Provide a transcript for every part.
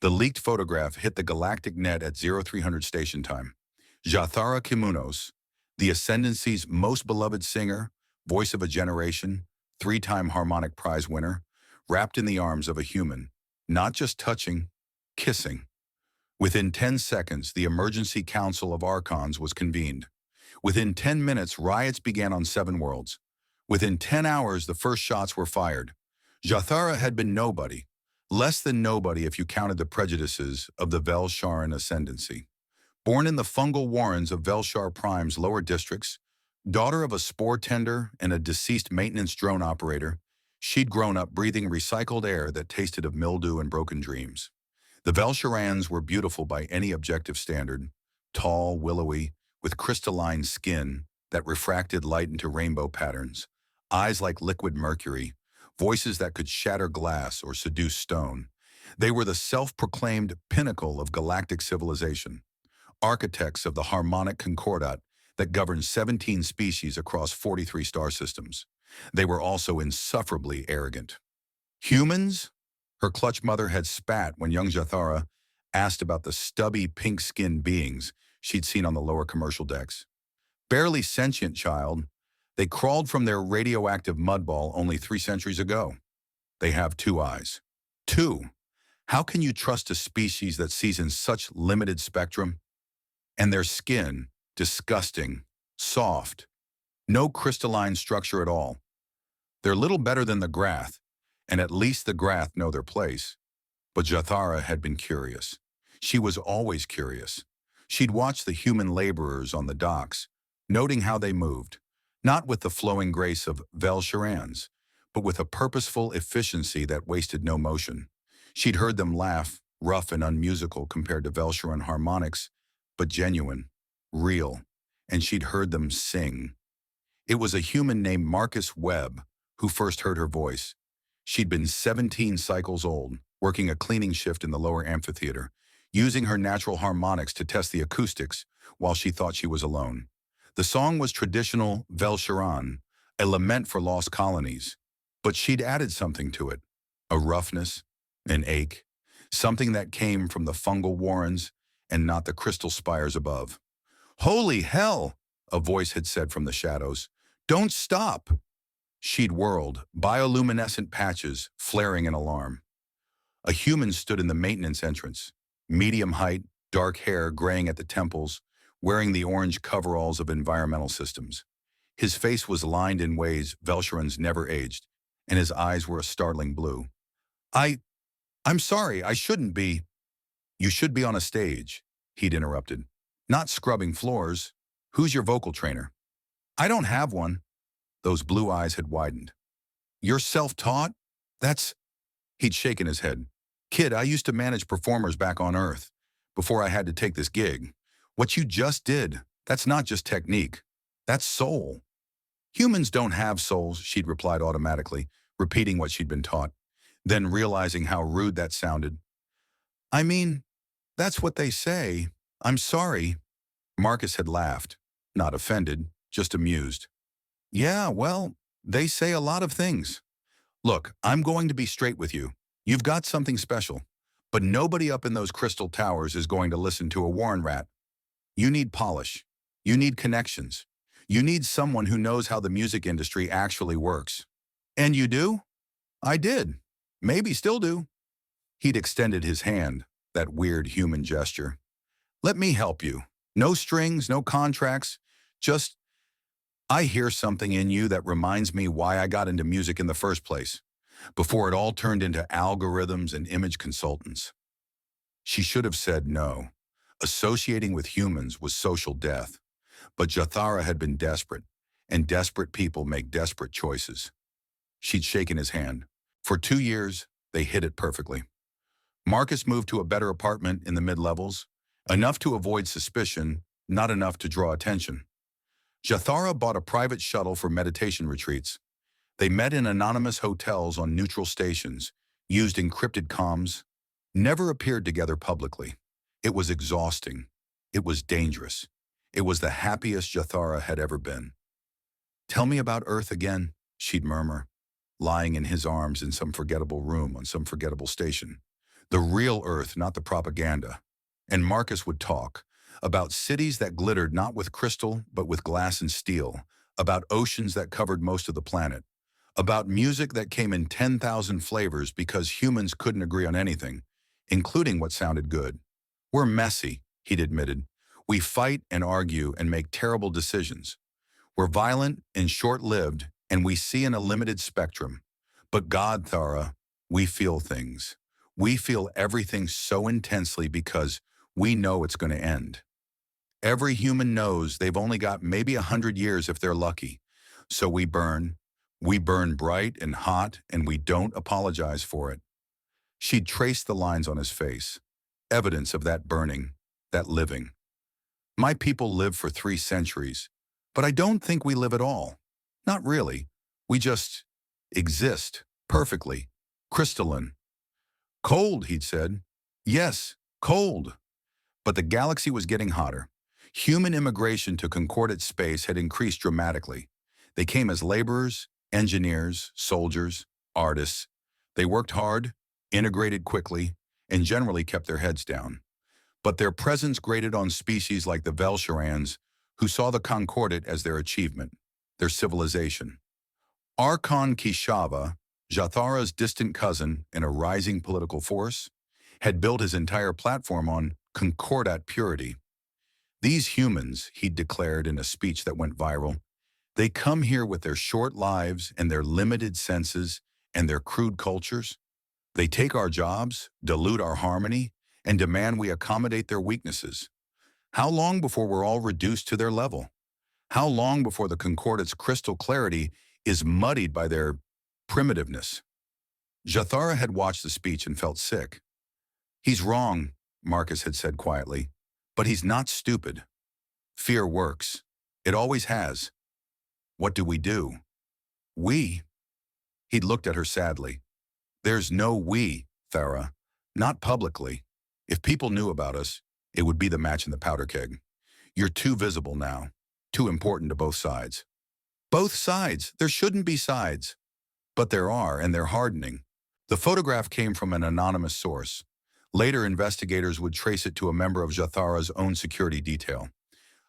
The leaked photograph hit the galactic net at 0300 station time. Zha'thara Ki'moonos, the Ascendancy's most beloved singer, voice of a generation, three-time harmonic prize winner, wrapped in the arms of a human, not just touching, kissing. Within 10 seconds, the Emergency Council of Archons was convened. Within 10 minutes, riots began on 7 worlds. Within 10 hours, the first shots were fired. Zha'thara had been nobody, less than nobody if you counted the prejudices of the Vel'sharan ascendancy. Born in the fungal warrens of Vel'shar Prime's lower districts, daughter of a spore tender and a deceased maintenance drone operator, she'd grown up breathing recycled air that tasted of mildew and broken dreams. The Vel'sharans were beautiful by any objective standard, tall, willowy, with crystalline skin that refracted light into rainbow patterns, eyes like liquid mercury, voices that could shatter glass or seduce stone. They were the self-proclaimed pinnacle of galactic civilization, architects of the harmonic concordat that governs 17 species across 43 star systems. They were also insufferably arrogant. Humans? Her clutch mother had spat when young Zha'thara asked about the stubby, pink-skinned beings she'd seen on the lower commercial decks. Barely sentient, child. They crawled from their radioactive mudball only 3 centuries ago. They have 2 eyes. 2. How can you trust a species that sees in such limited spectrum? And their skin, disgusting, soft, no crystalline structure at all. They're little better than the Grath, and at least the Grath know their place. But Zha'thara had been curious. She was always curious. She'd watched the human laborers on the docks, noting how they moved, not with the flowing grace of Vel'sharans, but with a purposeful efficiency that wasted no motion. She'd heard them laugh, rough and unmusical compared to Vel'sharan harmonics, but genuine, real, and she'd heard them sing. It was a human named Marcus Webb who first heard her voice. She'd been 17 cycles old, working a cleaning shift in the lower amphitheater, using her natural harmonics to test the acoustics while she thought she was alone. The song was traditional Vel'sharan, a lament for lost colonies, but she'd added something to it, a roughness, an ache, something that came from the fungal warrens and not the crystal spires above. "Holy hell," a voice had said from the shadows. "Don't stop." She'd whirled, bioluminescent patches flaring in alarm. A human stood in the maintenance entrance, medium height, dark hair graying at the temples, wearing the orange coveralls of environmental systems. His face was lined in ways Vel'sharans never aged, and his eyes were a startling blue. I'm sorry, I shouldn't be." "You should be on a stage," he'd interrupted. "Not scrubbing floors. Who's your vocal trainer?" "I don't have one." Those blue eyes had widened. "You're self-taught? That's—" He'd shaken his head. "Kid, I used to manage performers back on Earth, before I had to take this gig. What you just did, that's not just technique. That's soul." "Humans don't have souls," she'd replied automatically, repeating what she'd been taught, then realizing how rude that sounded. "I mean, that's what they say. I'm sorry." Marcus had laughed, not offended, just amused. "Yeah, well, they say a lot of things. Look, I'm going to be straight with you. You've got something special, but nobody up in those crystal towers is going to listen to a Warren rat. You need polish. You need connections. You need someone who knows how the music industry actually works." "And you do?" "I did. Maybe still do." He'd extended his hand, that weird human gesture. "Let me help you. No strings, no contracts. Just, I hear something in you that reminds me why I got into music in the first place, before it all turned into algorithms and image consultants." She should have said no. Associating with humans was social death. But Zha'thara had been desperate, and desperate people make desperate choices. She'd shaken his hand. For 2 years, they hid it perfectly. Marcus moved to a better apartment in the mid-levels, enough to avoid suspicion, not enough to draw attention. Zha'thara bought a private shuttle for meditation retreats. They met in anonymous hotels on neutral stations, used encrypted comms, never appeared together publicly. It was exhausting. It was dangerous. It was the happiest Zha'thara had ever been. "Tell me about Earth again," she'd murmur, lying in his arms in some forgettable room on some forgettable station. The real Earth, not the propaganda. And Marcus would talk about cities that glittered not with crystal, but with glass and steel, about oceans that covered most of the planet, about music that came in 10,000 flavors because humans couldn't agree on anything, including what sounded good. We're messy, he'd admitted. We fight and argue and make terrible decisions. We're violent and short-lived, and we see in a limited spectrum. But God, Thara, we feel things. We feel everything so intensely because we know it's going to end. Every human knows they've only got maybe 100 years if they're lucky. So we burn. We burn bright and hot, and we don't apologize for it. She'd traced the lines on his face, evidence of that burning, that living. My people live for 3 centuries, but I don't think we live at all. Not really. We just exist, perfectly, crystalline. Cold, he'd said. Yes, cold. But the galaxy was getting hotter. Human immigration to concordate space had increased dramatically. They came as laborers, engineers, soldiers, artists. They worked hard, integrated quickly, and generally kept their heads down. But their presence grated on species like the Vel'sharans, who saw the concordate as their achievement, their civilization. Archon Kishava, Zha'thara's distant cousin and a rising political force, had built his entire platform on concordate purity. These humans, he'd declared in a speech that went viral, they come here with their short lives and their limited senses and their crude cultures. They take our jobs, dilute our harmony, and demand we accommodate their weaknesses. How long before we're all reduced to their level? How long before the concordate's crystal clarity is muddied by their primitiveness? Zha'thara had watched the speech and felt sick. He's wrong, Marcus had said quietly, but he's not stupid. Fear works. It always has. What do we do? We? He'd looked at her sadly. There's no we, Thara. Not publicly. If people knew about us, it would be the match in the powder keg. You're too visible now. Too important to both sides. Both sides? There shouldn't be sides. But there are, and they're hardening. The photograph came from an anonymous source. Later, investigators would trace it to a member of Zha'thara's own security detail,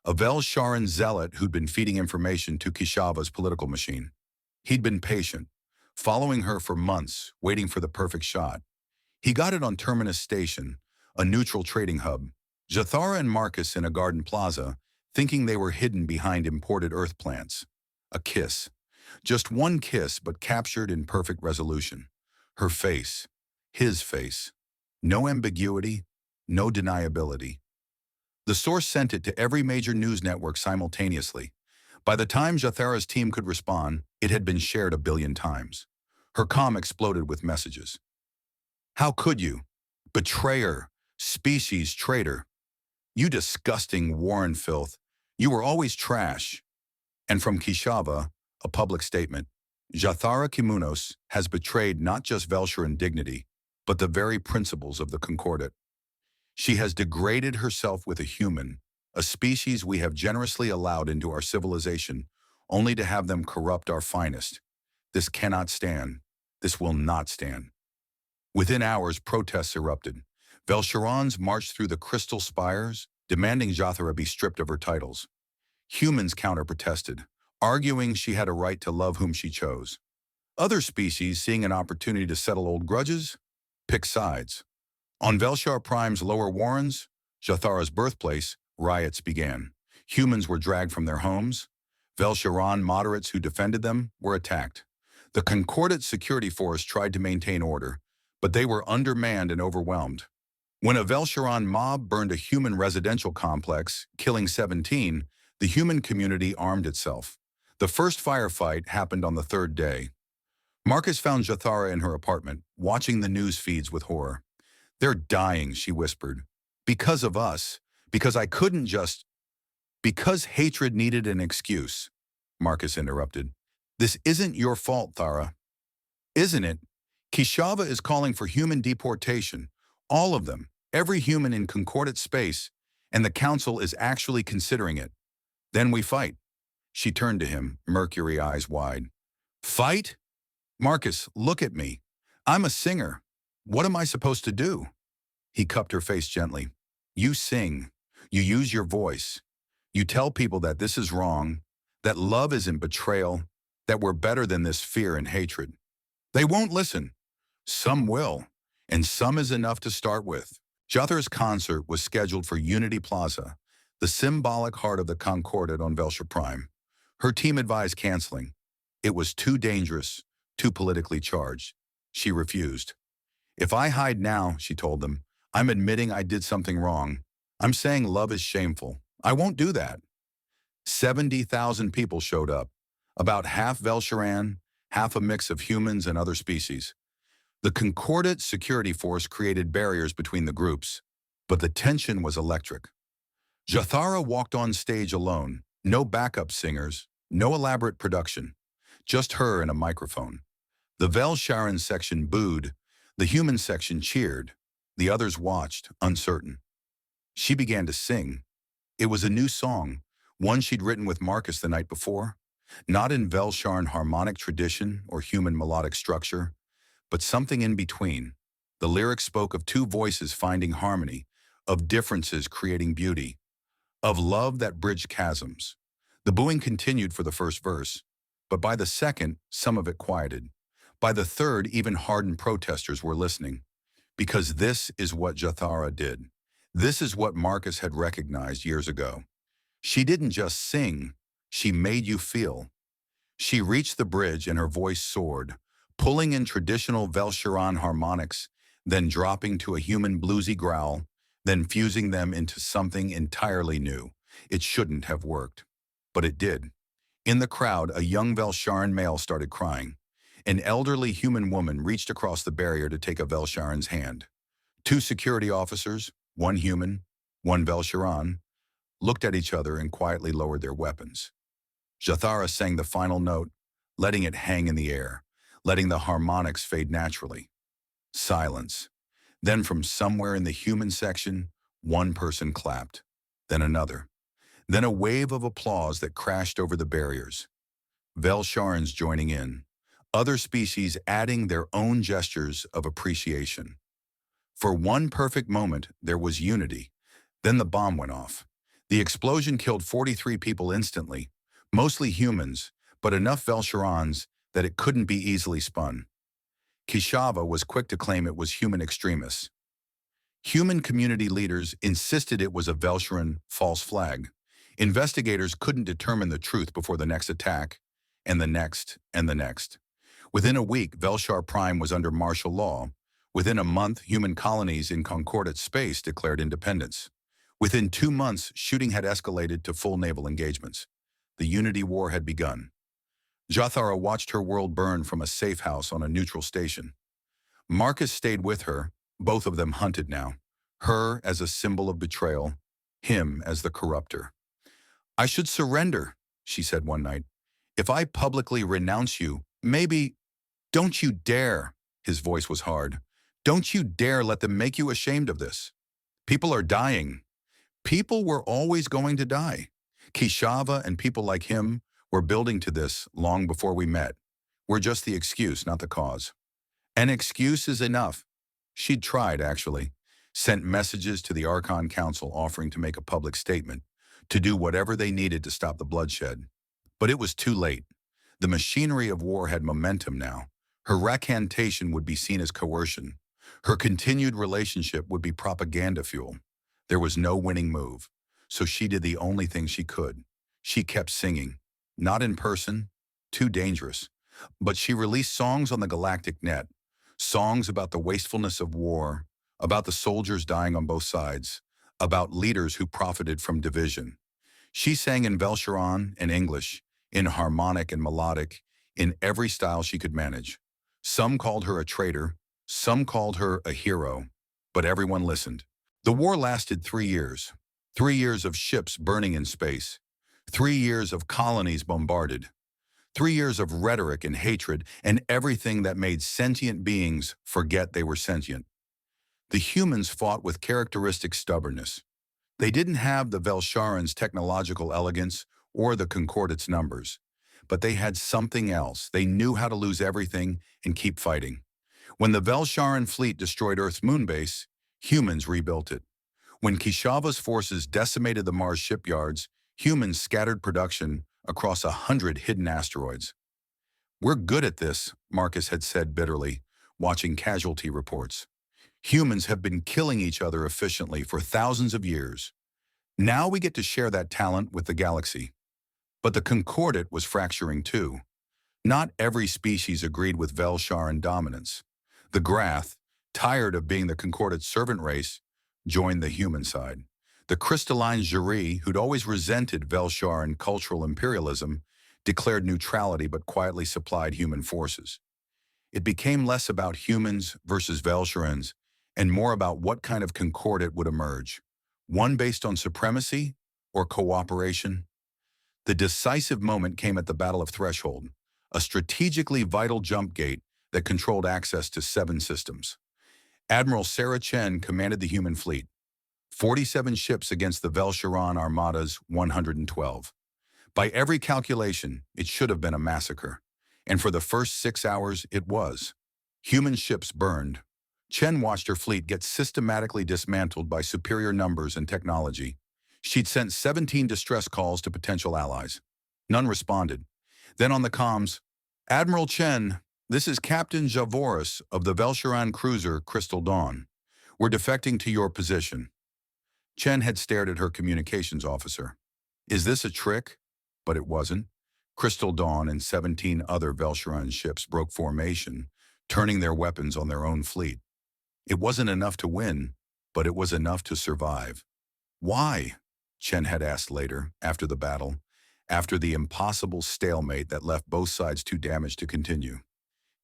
a Vel'sharan zealot who'd been feeding information to Kishava's political machine. He'd been patient, following her for months, waiting for the perfect shot. He got it on Terminus Station, a neutral trading hub. Zha'thara and Marcus in a garden plaza, thinking they were hidden behind imported earth plants. A kiss. Just one kiss, but captured in perfect resolution. Her face. His face. No ambiguity, no deniability. The source sent it to every major news network simultaneously. By the time Zha'thara's team could respond, it had been shared 1 billion times. Her comm exploded with messages. How could you? Betrayer, species traitor. You disgusting Warren filth. You were always trash. And from Kishava, a public statement. Zha'thara Ki'moonos has betrayed not just Vel'sharan dignity, but the very principles of the concordate. She has degraded herself with a human, a species we have generously allowed into our civilization, only to have them corrupt our finest. This cannot stand. This will not stand. Within hours, protests erupted. Vel'sharans marched through the crystal spires, demanding Zha'thara be stripped of her titles. Humans counter-protested, arguing she had a right to love whom she chose. Other species, seeing an opportunity to settle old grudges, picked sides. On Vel'shar Prime's lower warrens, Zha'thara's birthplace, riots began. Humans were dragged from their homes. Vel'sharan moderates who defended them were attacked. The concordate security force tried to maintain order, but they were undermanned and overwhelmed. When a Vel'sharan mob burned a human residential complex, killing 17, the human community armed itself. The first firefight happened on the 3rd day. Marcus found Zha'thara in her apartment, watching the news feeds with horror. They're dying, she whispered. Because of us. Because I couldn't just... Because hatred needed an excuse, Marcus interrupted. This isn't your fault, Thara. Isn't it? Kishava is calling for human deportation. All of them. Every human in concordate space. And the council is actually considering it. Then we fight. She turned to him, mercury eyes wide. Fight? Marcus, look at me. I'm a singer. What am I supposed to do? He cupped her face gently. You sing. You use your voice. You tell people that this is wrong, that love isn't betrayal, that we're better than this fear and hatred. They won't listen. Some will, and some is enough to start with. Zha'thara's concert was scheduled for Unity Plaza, the symbolic heart of the Concordat on Vel'shar Prime. Her team advised canceling. It was too dangerous, too politically charged. She refused. If I hide now, she told them, I'm admitting I did something wrong. I'm saying love is shameful. I won't do that. 70,000 people showed up, about half Vel'sharan, half a mix of humans and other species. The Concordat security force created barriers between the groups, but the tension was electric. Zha'thara walked on stage alone, no backup singers, no elaborate production, just her and a microphone. The Vel'sharans section booed, the human section cheered, the others watched, uncertain. She began to sing. It was a new song, one she'd written with Marcus the night before, not in Vel'sharan harmonic tradition or human melodic structure, but something in between. The lyrics spoke of two voices finding harmony, of differences creating beauty, of love that bridged chasms. The booing continued for the first verse, but by the second, some of it quieted. By the third, even hardened protesters were listening. Because this is what Zha'thara did. This is what Marcus had recognized years ago. She didn't just sing, she made you feel. She reached the bridge and her voice soared, pulling in traditional Vel'sharan harmonics, then dropping to a human bluesy growl, then fusing them into something entirely new. It shouldn't have worked. But it did. In the crowd, a young Vel'sharan male started crying. An elderly human woman reached across the barrier to take a Vel'sharan's hand. Two security officers, one human, one Vel'sharan, looked at each other and quietly lowered their weapons. Zha'thara sang the final note, letting it hang in the air, letting the harmonics fade naturally. Silence. Then from somewhere in the human section, one person clapped, then another. Then a wave of applause that crashed over the barriers. Vel'sharans joining in, other species adding their own gestures of appreciation. For one perfect moment, there was unity. Then the bomb went off. The explosion killed 43 people instantly, mostly humans, but enough Vel'sharans that it couldn't be easily spun. HFY was quick to claim it was human extremists. Human community leaders insisted it was a Vel'sharan false flag. Investigators couldn't determine the truth before the next attack, and the next, and the next. Within a week, Vel'shar Prime was under martial law. Within a month, human colonies in Concordat space declared independence. Within 2 months, shooting had escalated to full naval engagements. The Unity War had begun. Zha'thara watched her world burn from a safe house on a neutral station. Marcus stayed with her, both of them hunted now, her as a symbol of betrayal, him as the corrupter. I should surrender, she said one night. If I publicly renounce you, maybe... Don't you dare, his voice was hard. Don't you dare let them make you ashamed of this. People are dying. People were always going to die. HFY and people like him were building to this long before we met. We're just the excuse, not the cause. An excuse is enough. She'd tried, actually. Sent messages to the Archon Council offering to make a public statement, to do whatever they needed to stop the bloodshed. But it was too late. The machinery of war had momentum now. Her recantation would be seen as coercion. Her continued relationship would be propaganda fuel. There was no winning move, so she did the only thing she could. She kept singing, not in person, too dangerous, but she released songs on the galactic net, songs about the wastefulness of war, about the soldiers dying on both sides, about leaders who profited from division. She sang in Vel'sharan and English, in harmonic and melodic, in every style she could manage. Some called her a traitor, some called her a hero, but everyone listened. The war lasted 3 years. 3 years of ships burning in space. 3 years of colonies bombarded. 3 years of rhetoric and hatred and everything that made sentient beings forget they were sentient. The humans fought with characteristic stubbornness. They didn't have the Vel'sharans' technological elegance or the Concordat's numbers, but they had something else. They knew how to lose everything and keep fighting. When the Vel'sharan fleet destroyed Earth's moon base, humans rebuilt it. When Kishava's forces decimated the Mars shipyards, humans scattered production across 100 hidden asteroids. "We're good at this," Marcus had said bitterly, watching casualty reports. "Humans have been killing each other efficiently for thousands of years. Now we get to share that talent with the galaxy." But the Concordat was fracturing too. Not every species agreed with Vel'sharan dominance. The Grath, tired of being the Concordat's servant race, joined the human side. The crystalline jury, who'd always resented Vel'sharan cultural imperialism, declared neutrality but quietly supplied human forces. It became less about humans versus Vel'sharans and more about what kind of Concordat would emerge. One based on supremacy or cooperation? The decisive moment came at the Battle of Threshold, a strategically vital jump gate that controlled access to 7 systems. Admiral Sarah Chen commanded the human fleet, 47 ships against the Vel'sharan Armada's 112. By every calculation, it should have been a massacre. And for the first 6 hours, it was. Human ships burned. Chen watched her fleet get systematically dismantled by superior numbers and technology. She'd sent 17 distress calls to potential allies. None responded. Then on the comms, "Admiral Chen, this is Captain Javoris of the Vel'sharan cruiser Crystal Dawn. We're defecting to your position." Chen had stared at her communications officer. Is this a trick? But it wasn't. Crystal Dawn and 17 other Vel'sharan ships broke formation, turning their weapons on their own fleet. It wasn't enough to win, but it was enough to survive. Why? Chen had asked later, after the battle, after the impossible stalemate that left both sides too damaged to continue.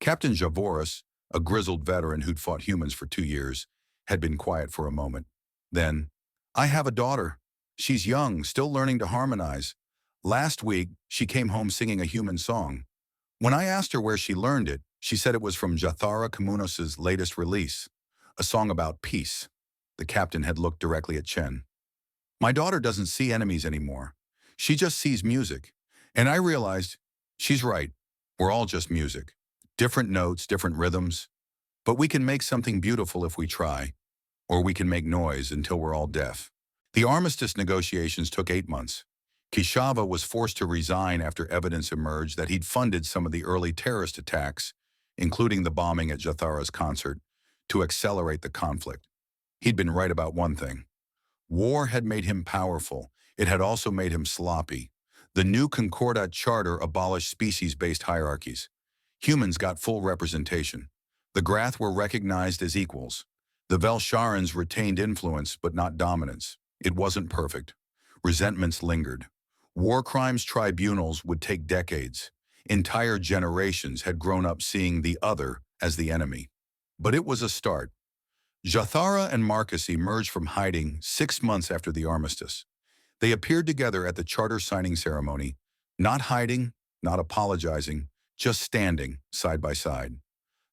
Captain Javoris, a grizzled veteran who'd fought humans for 2 years, had been quiet for a moment. Then, "I have a daughter. She's young, still learning to harmonize. Last week, she came home singing a human song. When I asked her where she learned it, she said it was from Zha'thara Ki'moonos' latest release, a song about peace." The captain had looked directly at Chen. "My daughter doesn't see enemies anymore. She just sees music." And I realized, she's right. We're all just music. Different notes, different rhythms. But we can make something beautiful if we try. Or we can make noise until we're all deaf. The armistice negotiations took 8 months. Kishava was forced to resign after evidence emerged that he'd funded some of the early terrorist attacks, including the bombing at Zha'thara's concert, to accelerate the conflict. He'd been right about one thing. War had made him powerful. It had also made him sloppy. The new Concordat Charter abolished species-based hierarchies. Humans got full representation. The Grath were recognized as equals. The Vel'sharans retained influence but not dominance. It wasn't perfect. Resentments lingered. War crimes tribunals would take decades. Entire generations had grown up seeing the other as the enemy. But it was a start. Zha'thara and Marcus emerged from hiding 6 months after the armistice. They appeared together at the charter signing ceremony, not hiding, not apologizing, just standing side by side.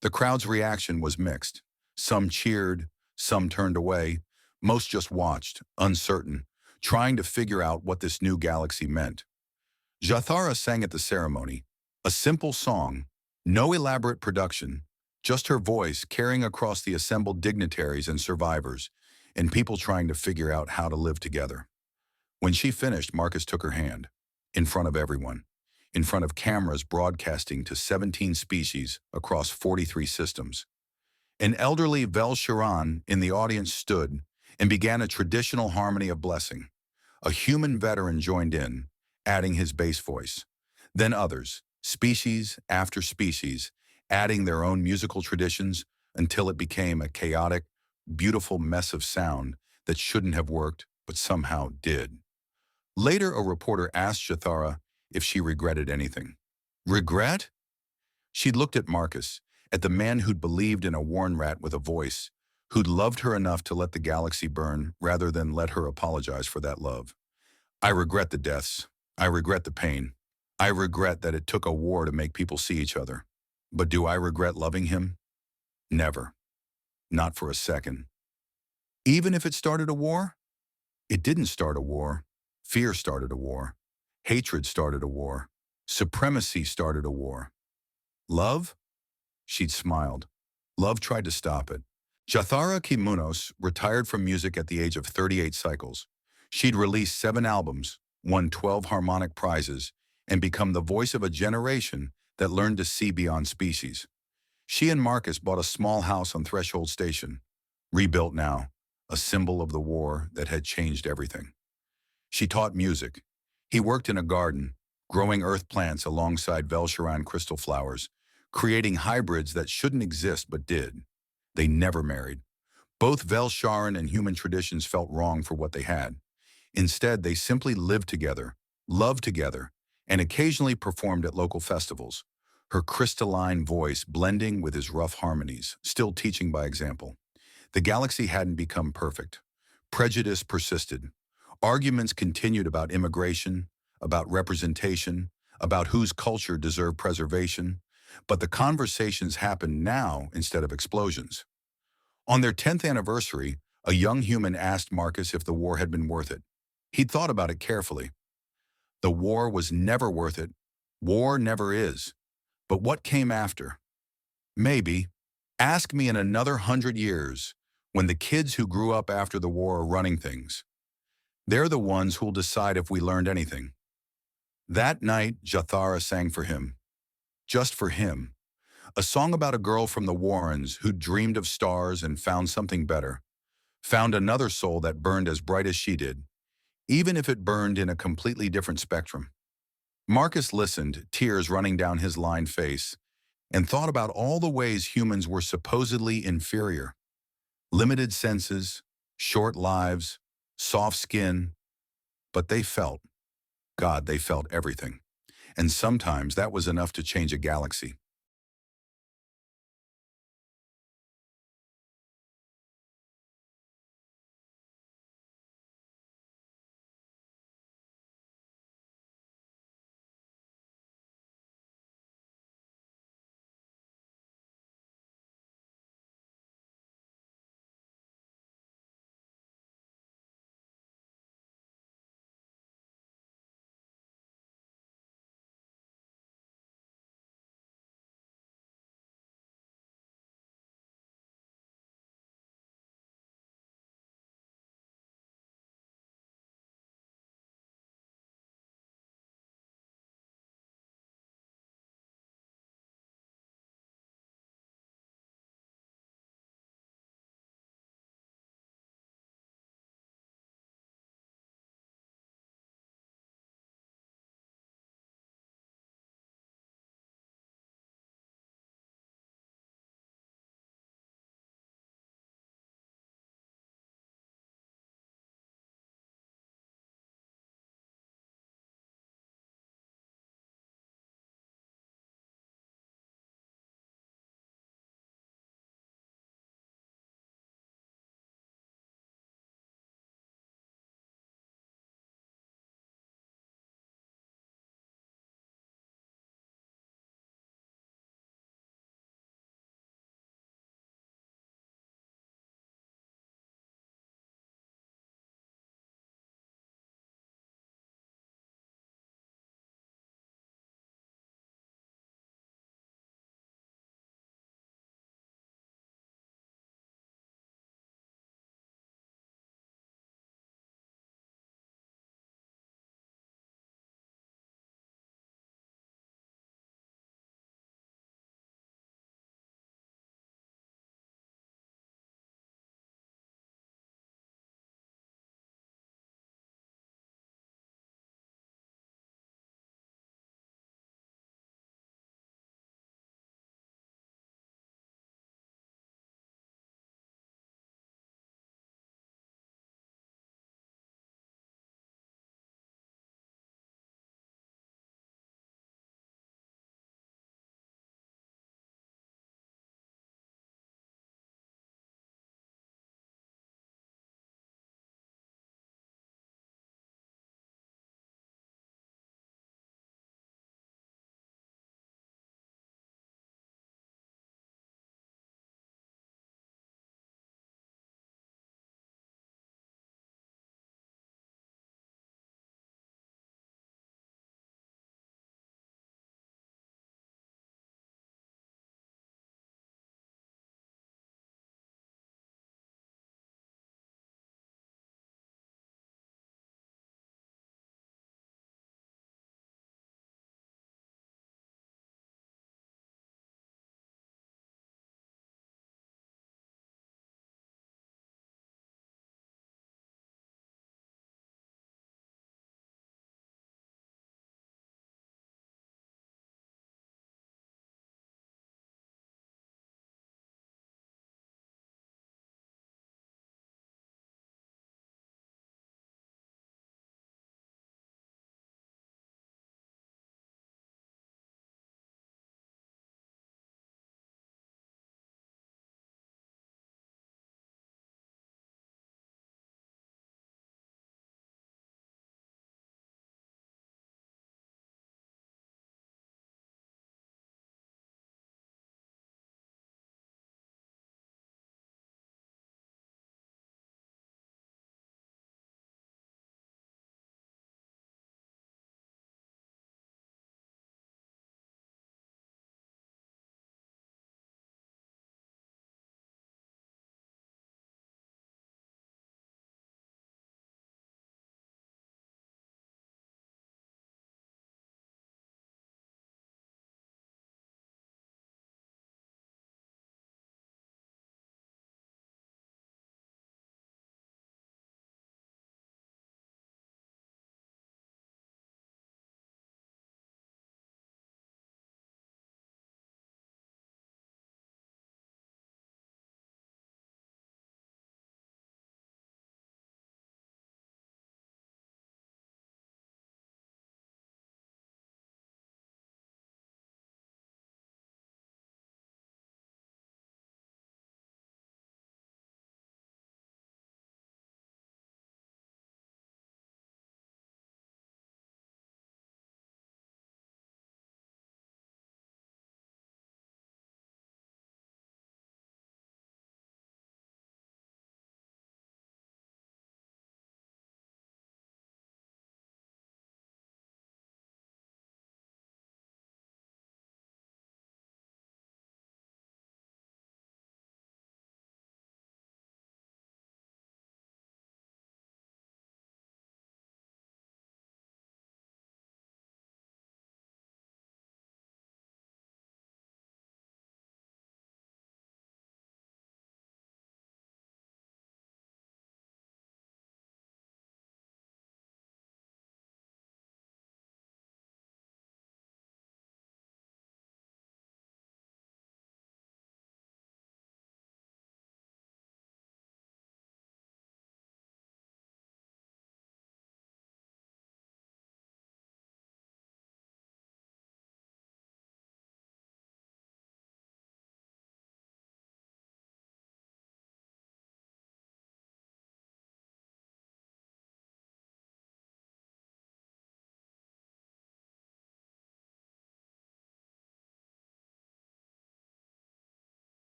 The crowd's reaction was mixed. Some cheered, some turned away, most just watched, uncertain, trying to figure out what this new galaxy meant. Zha'thara sang at the ceremony, a simple song, no elaborate production, just her voice carrying across the assembled dignitaries and survivors, and people trying to figure out how to live together. When she finished, Marcus took her hand, in front of everyone, in front of cameras broadcasting to 17 species across 43 systems. An elderly Vel'sharan in the audience stood and began a traditional harmony of blessing. A human veteran joined in, adding his bass voice. Then others, species after species, adding their own musical traditions until it became a chaotic, beautiful mess of sound that shouldn't have worked, but somehow did. Later, a reporter asked Zha'thara if she regretted anything. Regret? She'd looked at Marcus, at the man who'd believed in a worn rat with a voice, who'd loved her enough to let the galaxy burn rather than let her apologize for that love. "I regret the deaths. I regret the pain. I regret that it took a war to make people see each other. But do I regret loving him? Never. Not for a second. Even if it started a war? It didn't start a war. Fear started a war. Hatred started a war. Supremacy started a war. Love?" She'd smiled. Love tried to stop it. Zha'thara Ki'moonos retired from music at the age of 38 cycles. She'd released 7 albums, won 12 harmonic prizes, and become the voice of a generation that learned to see beyond species. She and Marcus bought a small house on Threshold Station, rebuilt now, a symbol of the war that had changed everything. She taught music. He worked in a garden, growing earth plants alongside Vel'sharans crystal flowers, creating hybrids that shouldn't exist but did. They never married. Both Vel'sharan and human traditions felt wrong for what they had. Instead, they simply lived together, loved together, and occasionally performed at local festivals, her crystalline voice blending with his rough harmonies, still teaching by example. The galaxy hadn't become perfect. Prejudice persisted. Arguments continued about immigration, about representation, about whose culture deserved preservation, but the conversations happened now instead of explosions. On their 10th anniversary, a young human asked Marcus if the war had been worth it. He'd thought about it carefully. The war was never worth it. War never is. But what came after? Maybe. Ask me in another 100 years, when the kids who grew up after the war are running things. They're the ones who'll decide if we learned anything. That night, Zha'thara sang for him. Just for him. A song about a girl from the Warrens who dreamed of stars and found something better. Found another soul that burned as bright as she did, even if it burned in a completely different spectrum. Marcus listened, tears running down his lined face, and thought about all the ways humans were supposedly inferior. Limited senses, short lives, soft skin, but they felt. God, they felt everything. And sometimes that was enough to change a galaxy.